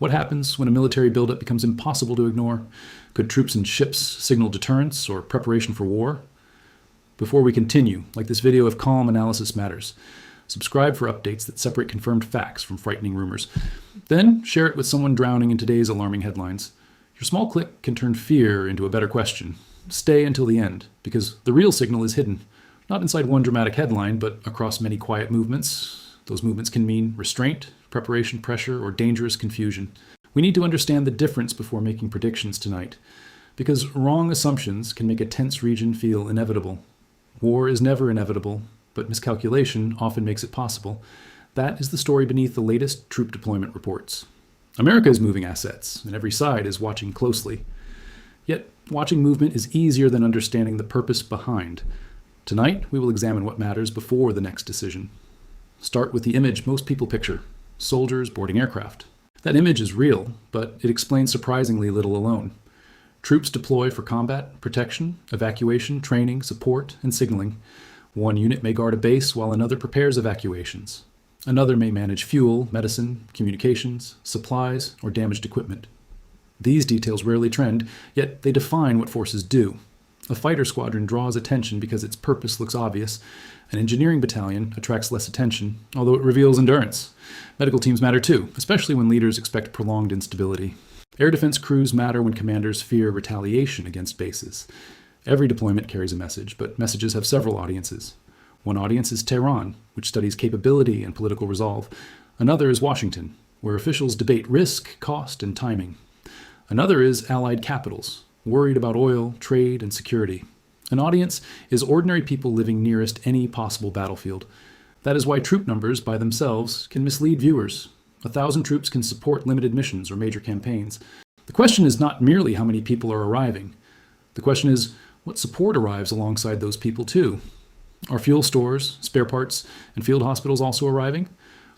What happens when a military buildup becomes impossible to ignore? Could troops and ships signal deterrence or preparation for war? Before we continue, like this video if calm analysis matters. Subscribe for updates that separate confirmed facts from frightening rumors. Then share it with someone drowning in today's alarming headlines. Your small click can turn fear into a better question. Stay until the end, because the real signal is hidden. Not inside one dramatic headline, but across many quiet movements. Those movements can mean restraint, preparation, pressure, or dangerous confusion. We need to understand the difference before making predictions tonight, because wrong assumptions can make a tense region feel inevitable. War is never inevitable, but miscalculation often makes it possible. That is the story beneath the latest troop deployment reports. America is moving assets, and every side is watching closely. Yet, watching movement is easier than understanding the purpose behind. Tonight, we will examine what matters before the next decision. Start with the image most people picture: soldiers boarding aircraft. That image is real, but it explains surprisingly little alone. Troops deploy for combat, protection, evacuation, training, support, and signaling. One unit may guard a base while another prepares evacuations. Another may manage fuel, medicine, communications, supplies, or damaged equipment. These details rarely trend, yet they define what forces do. A fighter squadron draws attention because its purpose looks obvious. An engineering battalion attracts less attention, although it reveals endurance. Medical teams matter too, especially when leaders expect prolonged instability. Air defense crews matter when commanders fear retaliation against bases. Every deployment carries a message, but messages have several audiences. One audience is Tehran, which studies capability and political resolve. Another is Washington, where officials debate risk, cost, and timing. Another is allied capitals, worried about oil, trade, and security. An audience is ordinary people living nearest any possible battlefield. That is why troop numbers by themselves can mislead viewers. 1,000 troops can support limited missions or major campaigns. The question is not merely how many people are arriving. The question is, what support arrives alongside those people too? Are fuel stores, spare parts, and field hospitals also arriving?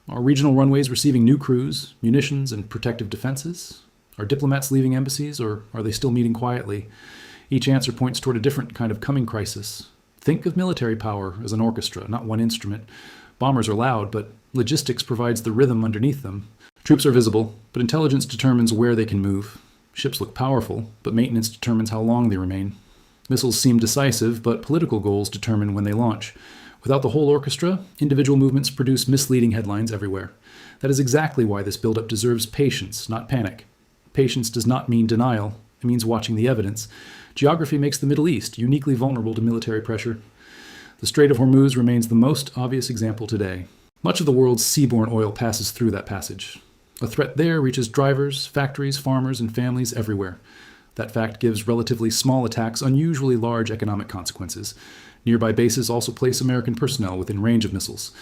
Are regional runways receiving new crews, munitions, and protective defenses? Are diplomats leaving embassies, or are they still meeting quietly? Each answer points toward a different kind of coming crisis. Think of military power as an orchestra, not one instrument. Bombers are loud, but logistics provides the rhythm underneath them. Troops are visible, but intelligence determines where they can move. Ships look powerful, but maintenance determines how long they remain. Missiles seem decisive, but political goals determine when they launch. Without the whole orchestra, individual movements produce misleading headlines everywhere. That is exactly why this buildup deserves patience, not panic. Patience does not mean denial. It means watching the evidence. Geography makes the Middle East uniquely vulnerable to military pressure. The Strait of Hormuz remains the most obvious example today. Much of the world's seaborne oil passes through that passage. A threat there reaches drivers, factories, farmers, and families everywhere. That fact gives relatively small attacks unusually large economic consequences. Nearby bases also place American personnel within range of missiles.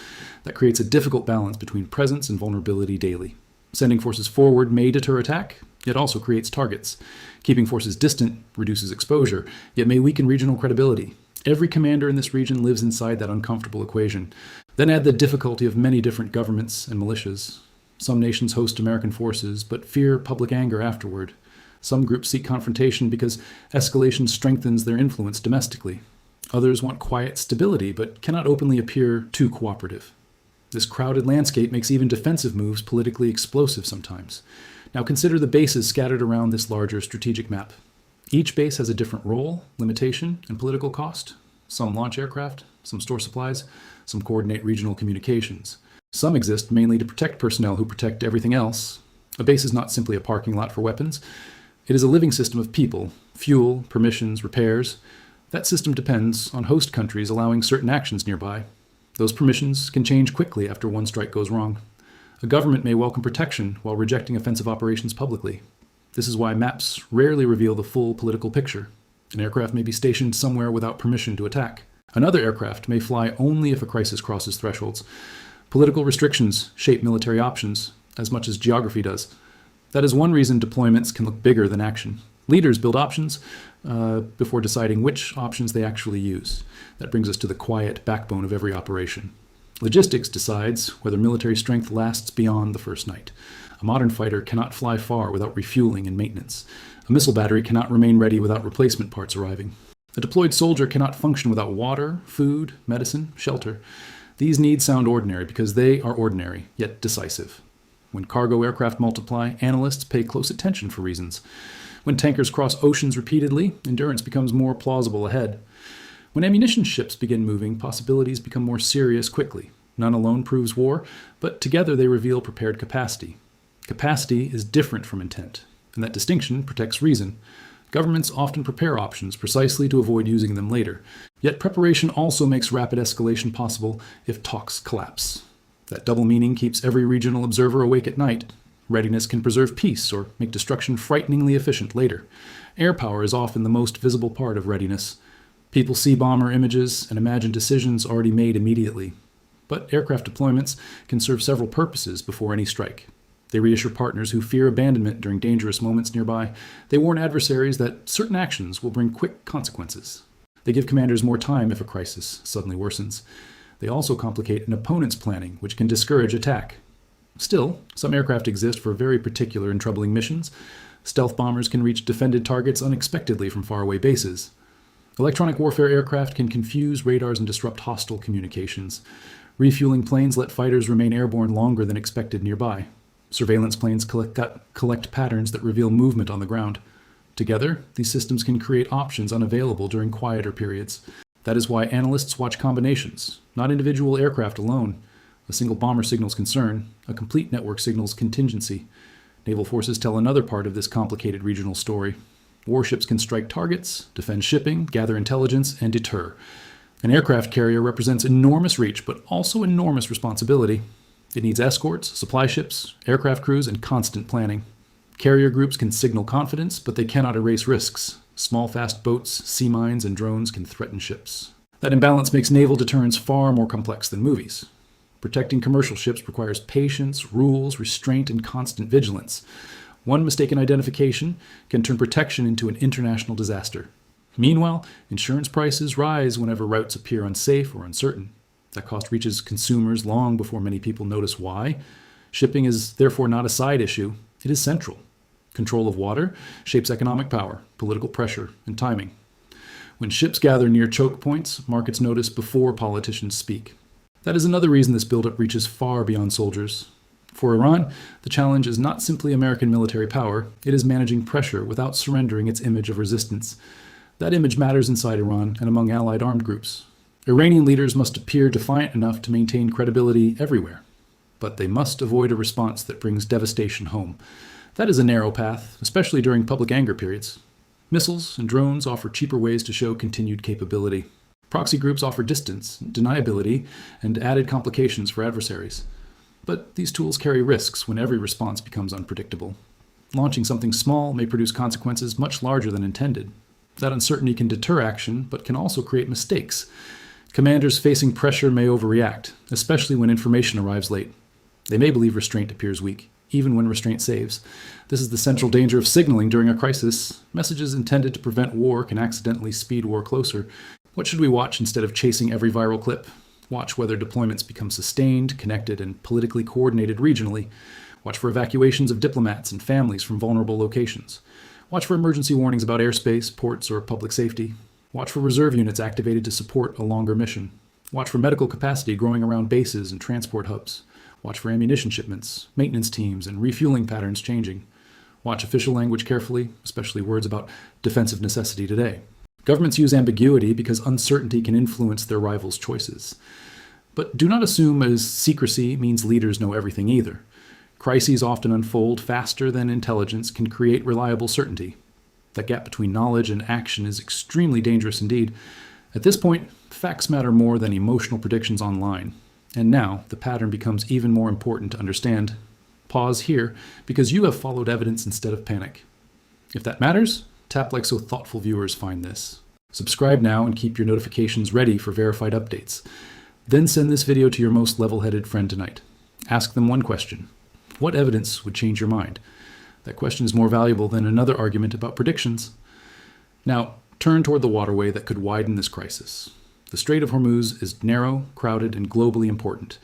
That creates a difficult balance between presence and vulnerability daily. Sending forces forward may deter attack, yet also creates targets. Keeping forces distant reduces exposure, yet may weaken regional credibility. Every commander in this region lives inside that uncomfortable equation. Then add the difficulty of many different governments and militias. Some nations host American forces, but fear public anger afterward. Some groups seek confrontation because escalation strengthens their influence domestically. Others want quiet stability, but cannot openly appear too cooperative. This crowded landscape makes even defensive moves politically explosive sometimes. Now consider the bases scattered around this larger strategic map. Each base has a different role, limitation, and political cost. Some launch aircraft, some store supplies, some coordinate regional communications. Some exist mainly to protect personnel who protect everything else. A base is not simply a parking lot for weapons. It is a living system of people, fuel, permissions, repairs. That system depends on host countries allowing certain actions nearby. Those permissions can change quickly after one strike goes wrong. A government may welcome protection while rejecting offensive operations publicly. This is why maps rarely reveal the full political picture. An aircraft may be stationed somewhere without permission to attack. Another aircraft may fly only if a crisis crosses thresholds. Political restrictions shape military options as much as geography does. That is one reason deployments can look bigger than action. Leaders build options before deciding which options they actually use. That brings us to the quiet backbone of every operation. Logistics decides whether military strength lasts beyond the first night. A modern fighter cannot fly far without refueling and maintenance. A missile battery cannot remain ready without replacement parts arriving. A deployed soldier cannot function without water, food, medicine, shelter. These needs sound ordinary because they are ordinary, yet decisive. When cargo aircraft multiply, analysts pay close attention for reasons. When tankers cross oceans repeatedly, endurance becomes more plausible ahead. When ammunition ships begin moving, possibilities become more serious quickly. None alone proves war, but together they reveal prepared capacity. Capacity is different from intent, and that distinction protects reason. Governments often prepare options precisely to avoid using them later. Yet preparation also makes rapid escalation possible if talks collapse. That double meaning keeps every regional observer awake at night. Readiness can preserve peace or make destruction frighteningly efficient later. Air power is often the most visible part of readiness. People see bomber images and imagine decisions already made immediately. But aircraft deployments can serve several purposes before any strike. They reassure partners who fear abandonment during dangerous moments nearby. They warn adversaries that certain actions will bring quick consequences. They give commanders more time if a crisis suddenly worsens. They also complicate an opponent's planning, which can discourage attack. Still, some aircraft exist for very particular and troubling missions. Stealth bombers can reach defended targets unexpectedly from faraway bases. Electronic warfare aircraft can confuse radars and disrupt hostile communications. Refueling planes let fighters remain airborne longer than expected nearby. Surveillance planes collect patterns that reveal movement on the ground. Together, these systems can create options unavailable during quieter periods. That is why analysts watch combinations, not individual aircraft alone. A single bomber signals concern, a complete network signals contingency. Naval forces tell another part of this complicated regional story. Warships can strike targets, defend shipping, gather intelligence, and deter. An aircraft carrier represents enormous reach, but also enormous responsibility. It needs escorts, supply ships, aircraft crews, and constant planning. Carrier groups can signal confidence, but they cannot erase risks. Small, fast boats, sea mines, and drones can threaten ships. That imbalance makes naval deterrence far more complex than movies. Protecting commercial ships requires patience, rules, restraint, and constant vigilance. One mistaken identification can turn protection into an international disaster. Meanwhile, insurance prices rise whenever routes appear unsafe or uncertain. That cost reaches consumers long before many people notice why. Shipping is therefore not a side issue, it is central. Control of water shapes economic power, political pressure, and timing. When ships gather near choke points, markets notice before politicians speak. That is another reason this buildup reaches far beyond soldiers. For Iran, the challenge is not simply American military power, it is managing pressure without surrendering its image of resistance. That image matters inside Iran and among allied armed groups. Iranian leaders must appear defiant enough to maintain credibility everywhere, but they must avoid a response that brings devastation home. That is a narrow path, especially during public anger periods. Missiles and drones offer cheaper ways to show continued capability. Proxy groups offer distance, deniability, and added complications for adversaries. But these tools carry risks when every response becomes unpredictable. Launching something small may produce consequences much larger than intended. That uncertainty can deter action, but can also create mistakes. Commanders facing pressure may overreact, especially when information arrives late. They may believe restraint appears weak, even when restraint saves. This is the central danger of signaling during a crisis. Messages intended to prevent war can accidentally speed war closer. What should we watch instead of chasing every viral clip? Watch whether deployments become sustained, connected, and politically coordinated regionally. Watch for evacuations of diplomats and families from vulnerable locations. Watch for emergency warnings about airspace, ports, or public safety. Watch for reserve units activated to support a longer mission. Watch for medical capacity growing around bases and transport hubs. Watch for ammunition shipments, maintenance teams, and refueling patterns changing. Watch official language carefully, especially words about defensive necessity today. Governments use ambiguity because uncertainty can influence their rivals' choices. But do not assume as secrecy means leaders know everything either. Crises often unfold faster than intelligence can create reliable certainty. That gap between knowledge and action is extremely dangerous indeed. At this point, facts matter more than emotional predictions online. And now, the pattern becomes even more important to understand. Pause here, because you have followed evidence instead of panic. If that matters, tap like so thoughtful viewers find this. Subscribe now and keep your notifications ready for verified updates. Then send this video to your most level-headed friend tonight. Ask them one question. What evidence would change your mind? That question is more valuable than another argument about predictions. Now, turn toward the waterway that could widen this crisis. The Strait of Hormuz is narrow, crowded, and globally important.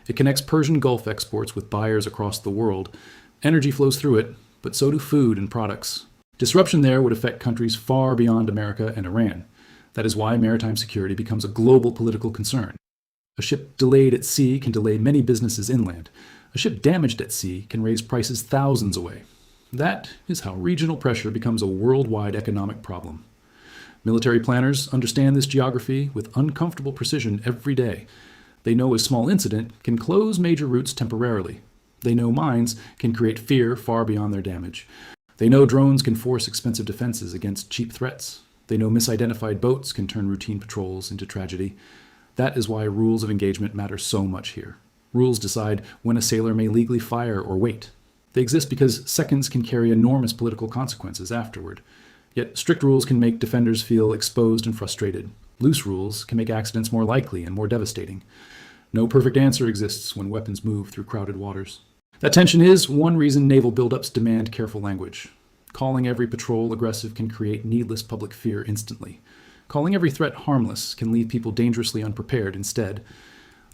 It connects Persian Gulf exports with buyers across the world. Energy flows through it, but so do food and products. Disruption there would affect countries far beyond America and Iran. That is why maritime security becomes a global political concern. A ship delayed at sea can delay many businesses inland. A ship damaged at sea can raise prices thousands away. That is how regional pressure becomes a worldwide economic problem. Military planners understand this geography with uncomfortable precision every day. They know a small incident can close major routes temporarily. They know mines can create fear far beyond their damage. They know drones can force expensive defenses against cheap threats. They know misidentified boats can turn routine patrols into tragedy. That is why rules of engagement matter so much here. Rules decide when a sailor may legally fire or wait. They exist because seconds can carry enormous political consequences afterward. Yet strict rules can make defenders feel exposed and frustrated. Loose rules can make accidents more likely and more devastating. No perfect answer exists when weapons move through crowded waters. That tension is one reason naval buildups demand careful language. Calling every patrol aggressive can create needless public fear instantly. Calling every threat harmless can leave people dangerously unprepared instead.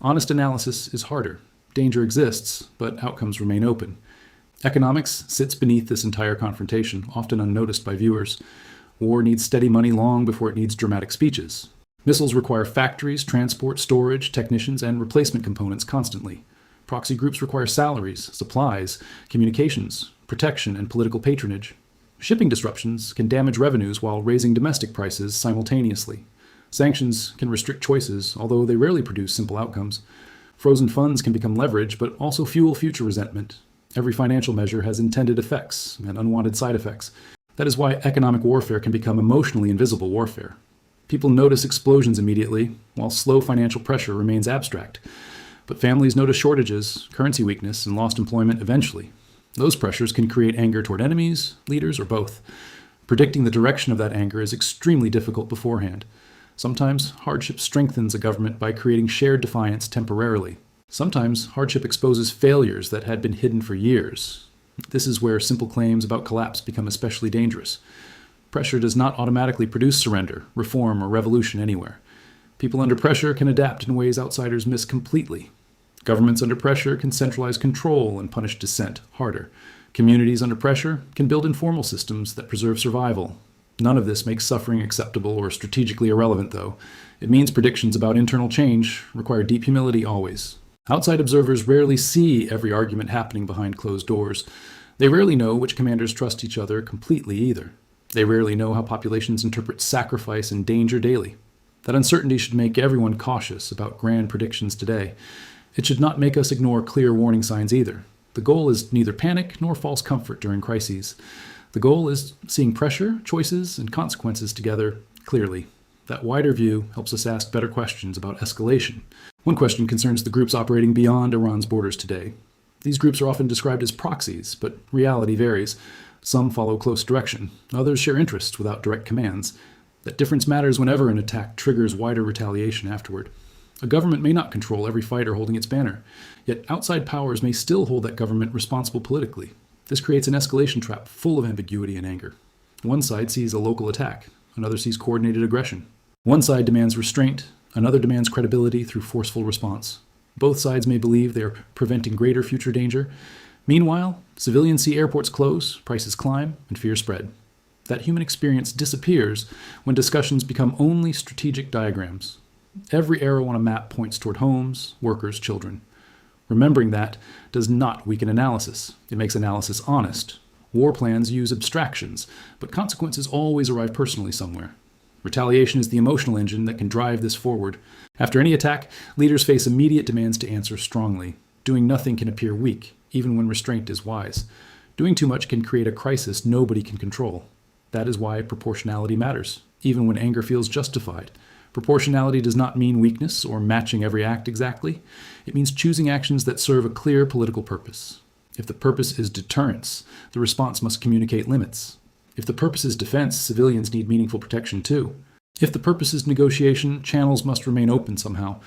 Honest analysis is harder. Danger exists, but outcomes remain open. Economics sits beneath this entire confrontation, often unnoticed by viewers. War needs steady money long before it needs dramatic speeches. Missiles require factories, transport, storage, technicians, and replacement components constantly. Proxy groups require salaries, supplies, communications, protection, and political patronage. Shipping disruptions can damage revenues while raising domestic prices simultaneously. Sanctions can restrict choices, although they rarely produce simple outcomes. Frozen funds can become leverage, but also fuel future resentment. Every financial measure has intended effects and unwanted side effects. That is why economic warfare can become emotionally invisible warfare. People notice explosions immediately, while slow financial pressure remains abstract. But families notice shortages, currency weakness, and lost employment eventually. Those pressures can create anger toward enemies, leaders, or both. Predicting the direction of that anger is extremely difficult beforehand. Sometimes hardship strengthens a government by creating shared defiance temporarily. Sometimes hardship exposes failures that had been hidden for years. This is where simple claims about collapse become especially dangerous. Pressure does not automatically produce surrender, reform, or revolution anywhere. People under pressure can adapt in ways outsiders miss completely. Governments under pressure can centralize control and punish dissent harder. Communities under pressure can build informal systems that preserve survival. None of this makes suffering acceptable or strategically irrelevant, though. It means predictions about internal change require deep humility always. Outside observers rarely see every argument happening behind closed doors. They rarely know which commanders trust each other completely either. They rarely know how populations interpret sacrifice and danger daily. That uncertainty should make everyone cautious about grand predictions today. It should not make us ignore clear warning signs either. The goal is neither panic nor false comfort during crises. The goal is seeing pressure, choices, and consequences together clearly. That wider view helps us ask better questions about escalation. One question concerns the groups operating beyond Iran's borders today. These groups are often described as proxies, but reality varies. Some follow close direction. Others share interests without direct commands. That difference matters whenever an attack triggers wider retaliation afterward. A government may not control every fighter holding its banner, yet outside powers may still hold that government responsible politically. This creates an escalation trap full of ambiguity and anger. One side sees a local attack, another sees coordinated aggression. One side demands restraint, another demands credibility through forceful response. Both sides may believe they are preventing greater future danger. Meanwhile, civilians see airports close, prices climb, and fear spread. That human experience disappears when discussions become only strategic diagrams. Every arrow on a map points toward homes, workers, children. Remembering that does not weaken analysis. It makes analysis honest. War plans use abstractions, but consequences always arrive personally somewhere. Retaliation is the emotional engine that can drive this forward. After any attack, leaders face immediate demands to answer strongly. Doing nothing can appear weak, even when restraint is wise. Doing too much can create a crisis nobody can control. That is why proportionality matters, even when anger feels justified. Proportionality does not mean weakness or matching every act exactly. It means choosing actions that serve a clear political purpose. If the purpose is deterrence, the response must communicate limits. If the purpose is defense, civilians need meaningful protection too. If the purpose is negotiation, channels must remain open somehow.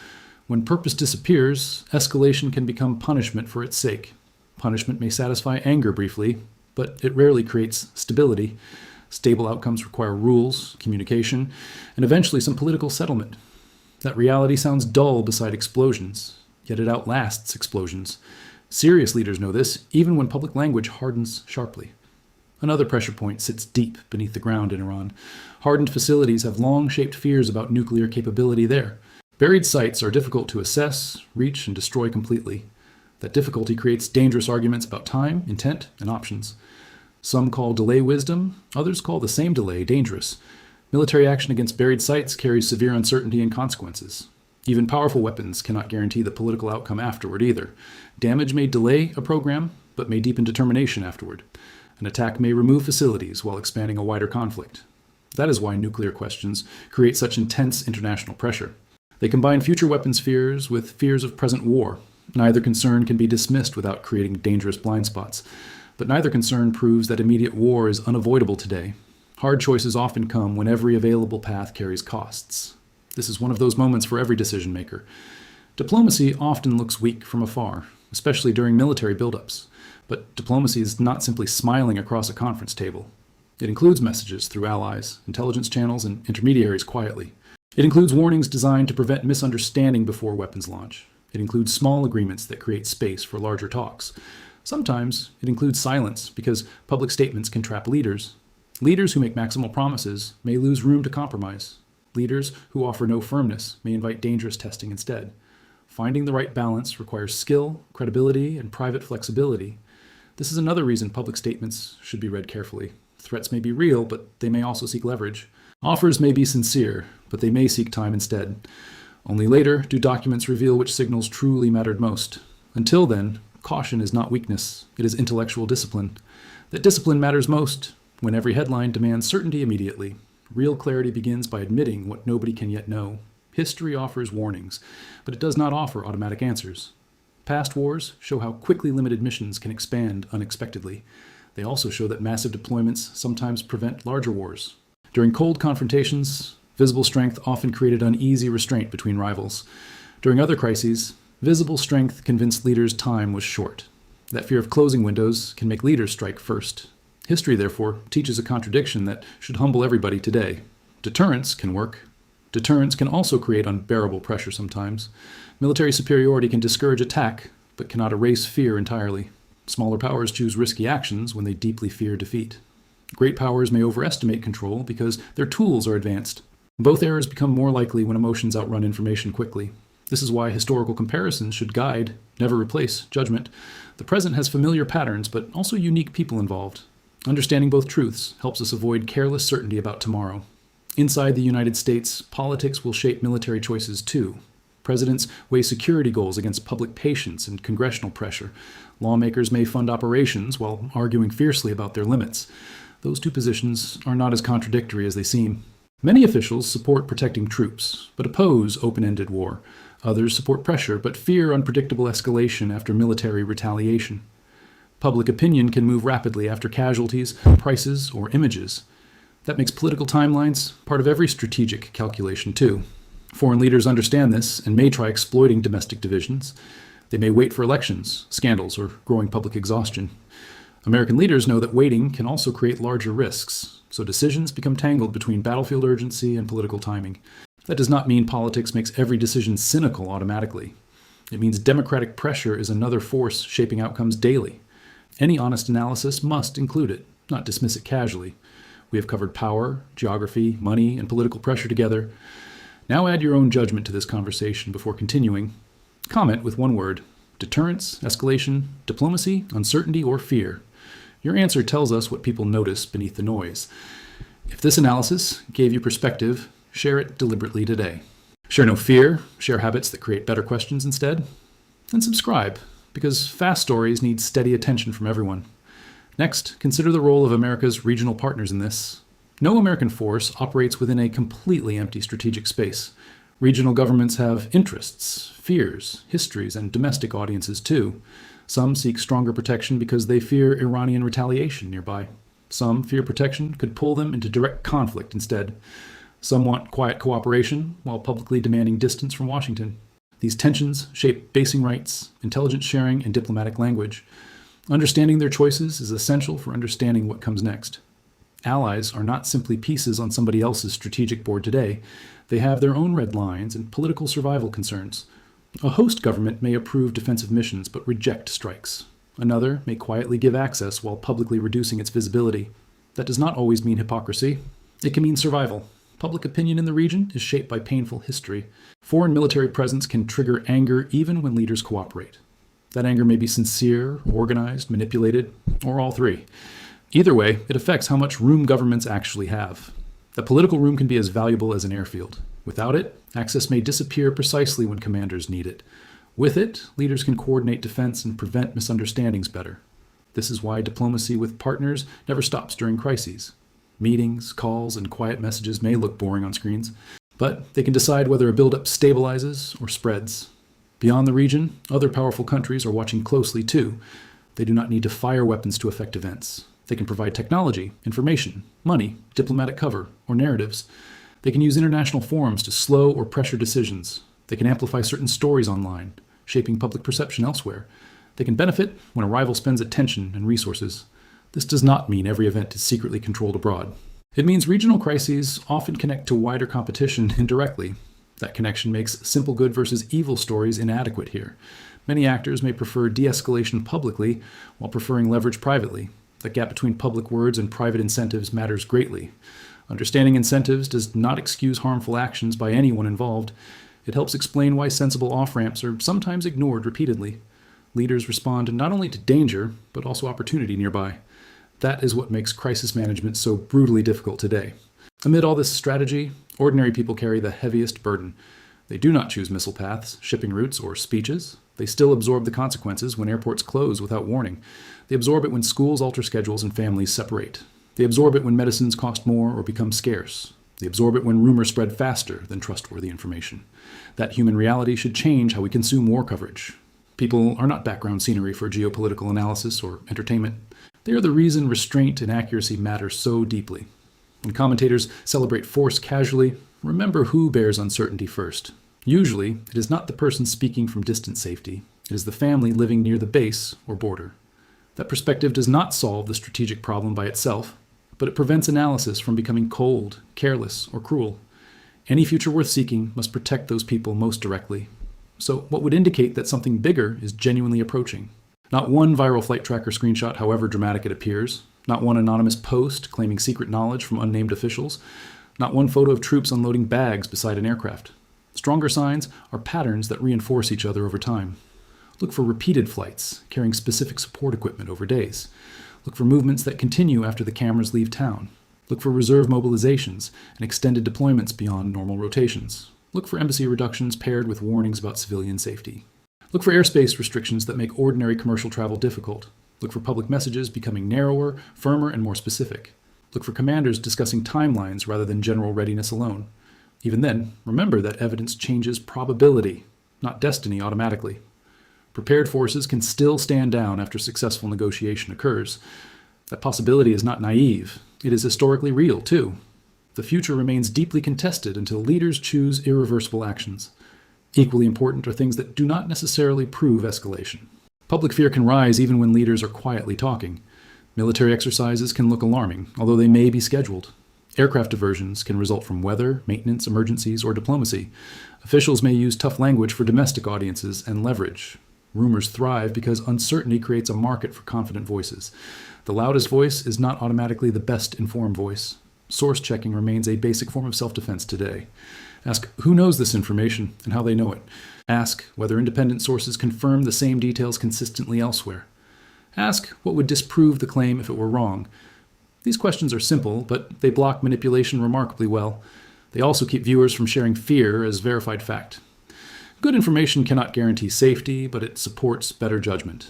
When purpose disappears, escalation can become punishment for its sake. Punishment may satisfy anger briefly, but it rarely creates stability. Stable outcomes require rules, communication, and eventually some political settlement. That reality sounds dull beside explosions, yet it outlasts explosions. Serious leaders know this, even when public language hardens sharply. Another pressure point sits deep beneath the ground in Iran. Hardened facilities have long-shaped fears about nuclear capability there. Buried sites are difficult to assess, reach, and destroy completely. That difficulty creates dangerous arguments about time, intent, and options. Some call delay wisdom, others call the same delay dangerous. Military action against buried sites carries severe uncertainty and consequences. Even powerful weapons cannot guarantee the political outcome afterward either. Damage may delay a program, but may deepen determination afterward. An attack may remove facilities while expanding a wider conflict. That is why nuclear questions create such intense international pressure. They combine future weapons fears with fears of present war. Neither concern can be dismissed without creating dangerous blind spots. But neither concern proves that immediate war is unavoidable today. Hard choices often come when every available path carries costs. This is one of those moments for every decision maker. Diplomacy often looks weak from afar, especially during military buildups. But diplomacy is not simply smiling across a conference table. It includes messages through allies, intelligence channels, and intermediaries quietly. It includes warnings designed to prevent misunderstanding before weapons launch. It includes small agreements that create space for larger talks. Sometimes it includes silence because public statements can trap leaders. Leaders who make maximal promises may lose room to compromise. Leaders who offer no firmness may invite dangerous testing instead. Finding the right balance requires skill, credibility, and private flexibility. This is another reason public statements should be read carefully. Threats may be real, but they may also seek leverage. Offers may be sincere, but they may seek time instead. Only later do documents reveal which signals truly mattered most. Until then, caution is not weakness, it is intellectual discipline. That discipline matters most when every headline demands certainty immediately. Real clarity begins by admitting what nobody can yet know. History offers warnings, but it does not offer automatic answers. Past wars show how quickly limited missions can expand unexpectedly. They also show that massive deployments sometimes prevent larger wars. During cold confrontations, visible strength often created uneasy restraint between rivals. During other crises, visible strength convinced leaders time was short. That fear of closing windows can make leaders strike first. History, therefore, teaches a contradiction that should humble everybody today. Deterrence can work. Deterrence can also create unbearable pressure sometimes. Military superiority can discourage attack, but cannot erase fear entirely. Smaller powers choose risky actions when they deeply fear defeat. Great powers may overestimate control because their tools are advanced. Both errors become more likely when emotions outrun information quickly. This is why historical comparisons should guide, never replace, judgment. The present has familiar patterns, but also unique people involved. Understanding both truths helps us avoid careless certainty about tomorrow. Inside the United States, politics will shape military choices too. Presidents weigh security goals against public patience and congressional pressure. Lawmakers may fund operations while arguing fiercely about their limits. Those two positions are not as contradictory as they seem. Many officials support protecting troops, but oppose open-ended war. Others support pressure, but fear unpredictable escalation after military retaliation. Public opinion can move rapidly after casualties, prices, or images. That makes political timelines part of every strategic calculation, too. Foreign leaders understand this and may try exploiting domestic divisions. They may wait for elections, scandals, or growing public exhaustion. American leaders know that waiting can also create larger risks, so decisions become tangled between battlefield urgency and political timing. That does not mean politics makes every decision cynical automatically. It means democratic pressure is another force shaping outcomes daily. Any honest analysis must include it, not dismiss it casually. We have covered power, geography, money, and political pressure together. Now add your own judgment to this conversation before continuing. Comment with one word: deterrence, escalation, diplomacy, uncertainty, or fear. Your answer tells us what people notice beneath the noise. If this analysis gave you perspective, share it deliberately today. Share no fear, share habits that create better questions instead. And subscribe, because fast stories need steady attention from everyone. Next, consider the role of America's regional partners in this. No American force operates within a completely empty strategic space. Regional governments have interests, fears, histories, and domestic audiences too. Some seek stronger protection because they fear Iranian retaliation nearby. Some fear protection could pull them into direct conflict instead. Some want quiet cooperation while publicly demanding distance from Washington. These tensions shape basing rights, intelligence sharing, and diplomatic language. Understanding their choices is essential for understanding what comes next. Allies are not simply pieces on somebody else's strategic board today. They have their own red lines and political survival concerns. A host government may approve defensive missions but reject strikes. Another may quietly give access while publicly reducing its visibility. That does not always mean hypocrisy. It can mean survival. Public opinion in the region is shaped by painful history. Foreign military presence can trigger anger even when leaders cooperate. That anger may be sincere, organized, manipulated, or all three. Either way, it affects how much room governments actually have. The political room can be as valuable as an airfield. Without it, access may disappear precisely when commanders need it. With it, leaders can coordinate defense and prevent misunderstandings better. This is why diplomacy with partners never stops during crises. Meetings, calls, and quiet messages may look boring on screens, but they can decide whether a buildup stabilizes or spreads. Beyond the region, other powerful countries are watching closely too. They do not need to fire weapons to affect events. They can provide technology, information, money, diplomatic cover, or narratives. They can use international forums to slow or pressure decisions. They can amplify certain stories online, shaping public perception elsewhere. They can benefit when a rival spends attention and resources. This does not mean every event is secretly controlled abroad. It means regional crises often connect to wider competition indirectly. That connection makes simple good versus evil stories inadequate here. Many actors may prefer de-escalation publicly while preferring leverage privately. The gap between public words and private incentives matters greatly. Understanding incentives does not excuse harmful actions by anyone involved. It helps explain why sensible off-ramps are sometimes ignored repeatedly. Leaders respond not only to danger, but also opportunity nearby. That is what makes crisis management so brutally difficult today. Amid all this strategy, ordinary people carry the heaviest burden. They do not choose missile paths, shipping routes, or speeches. They still absorb the consequences when airports close without warning. They absorb it when schools alter schedules and families separate. They absorb it when medicines cost more or become scarce. They absorb it when rumors spread faster than trustworthy information. That human reality should change how we consume war coverage. People are not background scenery for geopolitical analysis or entertainment. They are the reason restraint and accuracy matter so deeply. When commentators celebrate force casually, remember who bears uncertainty first. Usually, it is not the person speaking from distant safety. It is the family living near the base or border. That perspective does not solve the strategic problem by itself, but it prevents analysis from becoming cold, careless, or cruel. Any future worth seeking must protect those people most directly. So what would indicate that something bigger is genuinely approaching? Not one viral flight tracker screenshot, however dramatic it appears. Not one anonymous post claiming secret knowledge from unnamed officials. Not one photo of troops unloading bags beside an aircraft. Stronger signs are patterns that reinforce each other over time. Look for repeated flights, carrying specific support equipment over days. Look for movements that continue after the cameras leave town. Look for reserve mobilizations and extended deployments beyond normal rotations. Look for embassy reductions paired with warnings about civilian safety. Look for airspace restrictions that make ordinary commercial travel difficult. Look for public messages becoming narrower, firmer, and more specific. Look for commanders discussing timelines rather than general readiness alone. Even then, remember that evidence changes probability, not destiny automatically. Prepared forces can still stand down after successful negotiation occurs. That possibility is not naive. It is historically real, too. The future remains deeply contested until leaders choose irreversible actions. Equally important are things that do not necessarily prove escalation. Public fear can rise even when leaders are quietly talking. Military exercises can look alarming, although they may be scheduled. Aircraft diversions can result from weather, maintenance, emergencies, or diplomacy. Officials may use tough language for domestic audiences and leverage. Rumors thrive because uncertainty creates a market for confident voices. The loudest voice is not automatically the best informed voice. Source checking remains a basic form of self-defense today. Ask who knows this information and how they know it. Ask whether independent sources confirm the same details consistently elsewhere. Ask what would disprove the claim if it were wrong. These questions are simple, but they block manipulation remarkably well. They also keep viewers from sharing fear as verified fact. Good information cannot guarantee safety, but it supports better judgment.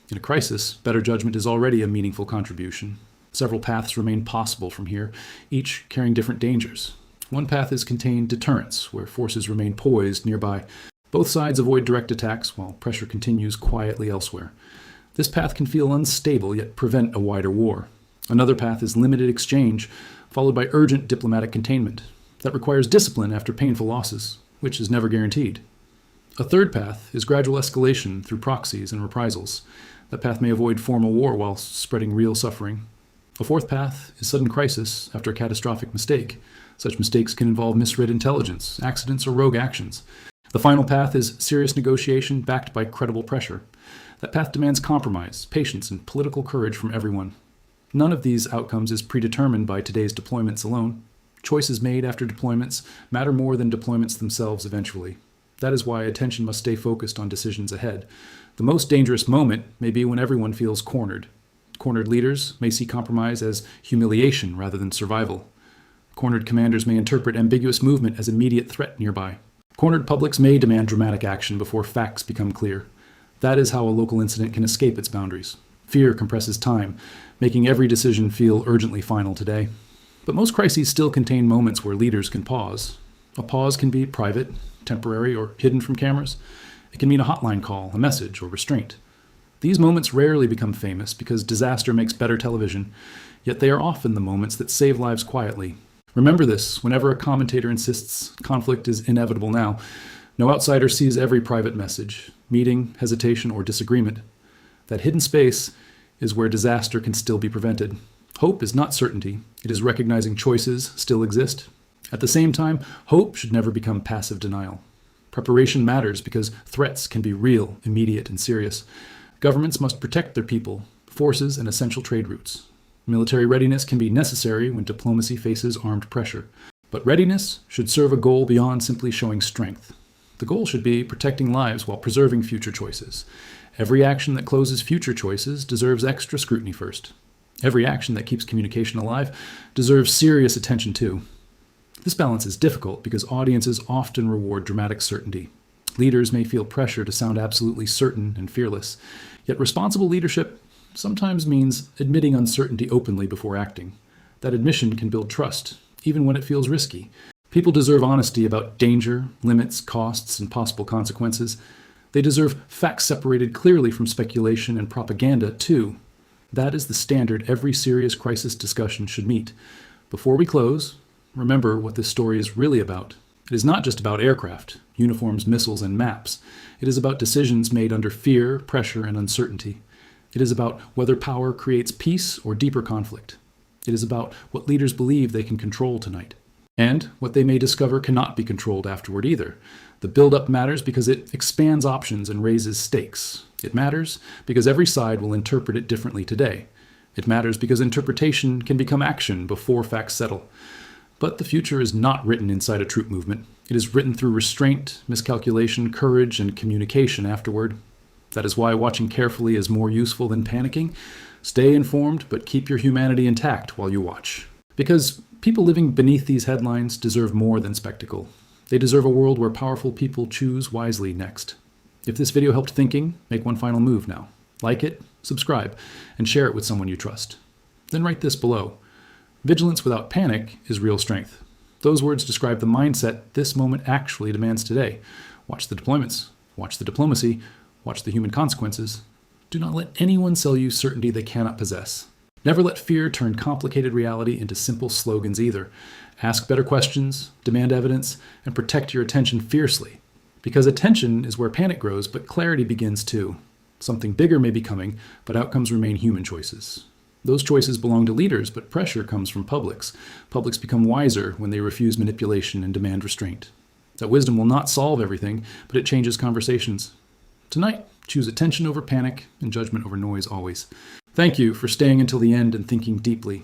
In a crisis, better judgment is already a meaningful contribution. Several paths remain possible from here, each carrying different dangers. One path is contained deterrence, where forces remain poised nearby. Both sides avoid direct attacks while pressure continues quietly elsewhere. This path can feel unstable, yet prevent a wider war. Another path is limited exchange, followed by urgent diplomatic containment. That requires discipline after painful losses, which is never guaranteed. A third path is gradual escalation through proxies and reprisals. That path may avoid formal war while spreading real suffering. A fourth path is sudden crisis after a catastrophic mistake. Such mistakes can involve misread intelligence, accidents, or rogue actions. The final path is serious negotiation backed by credible pressure. That path demands compromise, patience, and political courage from everyone. None of these outcomes is predetermined by today's deployments alone. Choices made after deployments matter more than deployments themselves eventually. That is why attention must stay focused on decisions ahead. The most dangerous moment may be when everyone feels cornered. Cornered leaders may see compromise as humiliation rather than survival. Cornered commanders may interpret ambiguous movement as immediate threat nearby. Cornered publics may demand dramatic action before facts become clear. That is how a local incident can escape its boundaries. Fear compresses time, making every decision feel urgently final today. But most crises still contain moments where leaders can pause. A pause can be private, temporary, or hidden from cameras. It can mean a hotline call, a message, or restraint. These moments rarely become famous because disaster makes better television, yet they are often the moments that save lives quietly. Remember this whenever a commentator insists conflict is inevitable now. No outsider sees every private message, meeting, hesitation, or disagreement. That hidden space is where disaster can still be prevented. Hope is not certainty. It is recognizing choices still exist. At the same time, hope should never become passive denial. Preparation matters because threats can be real, immediate, and serious. Governments must protect their people, forces, and essential trade routes. Military readiness can be necessary when diplomacy faces armed pressure. But readiness should serve a goal beyond simply showing strength. The goal should be protecting lives while preserving future choices. Every action that closes future choices deserves extra scrutiny first. Every action that keeps communication alive deserves serious attention too. This balance is difficult because audiences often reward dramatic certainty. Leaders may feel pressure to sound absolutely certain and fearless, yet responsible leadership sometimes means admitting uncertainty openly before acting. That admission can build trust, even when it feels risky. People deserve honesty about danger, limits, costs, and possible consequences. They deserve facts separated clearly from speculation and propaganda, too. That is the standard every serious crisis discussion should meet. Before we close, remember what this story is really about. It is not just about aircraft, uniforms, missiles, and maps. It is about decisions made under fear, pressure, and uncertainty. It is about whether power creates peace or deeper conflict. It is about what leaders believe they can control tonight, and what they may discover cannot be controlled afterward either. The buildup matters because it expands options and raises stakes. It matters because every side will interpret it differently today. It matters because interpretation can become action before facts settle. But the future is not written inside a troop movement. It is written through restraint, miscalculation, courage, and communication afterward. That is why watching carefully is more useful than panicking. Stay informed, but keep your humanity intact while you watch. Because people living beneath these headlines deserve more than spectacle. They deserve a world where powerful people choose wisely next. If this video helped thinking, make one final move now. Like it, subscribe, and share it with someone you trust. Then write this below. Vigilance without panic is real strength. Those words describe the mindset this moment actually demands today. Watch the deployments, watch the diplomacy, watch the human consequences. Do not let anyone sell you certainty they cannot possess. Never let fear turn complicated reality into simple slogans either. Ask better questions, demand evidence, and protect your attention fiercely. Because attention is where panic grows, but clarity begins too. Something bigger may be coming, but outcomes remain human choices. Those choices belong to leaders, but pressure comes from publics. Publics become wiser when they refuse manipulation and demand restraint. That wisdom will not solve everything, but it changes conversations. Tonight, choose attention over panic and judgment over noise always. Thank you for staying until the end and thinking deeply.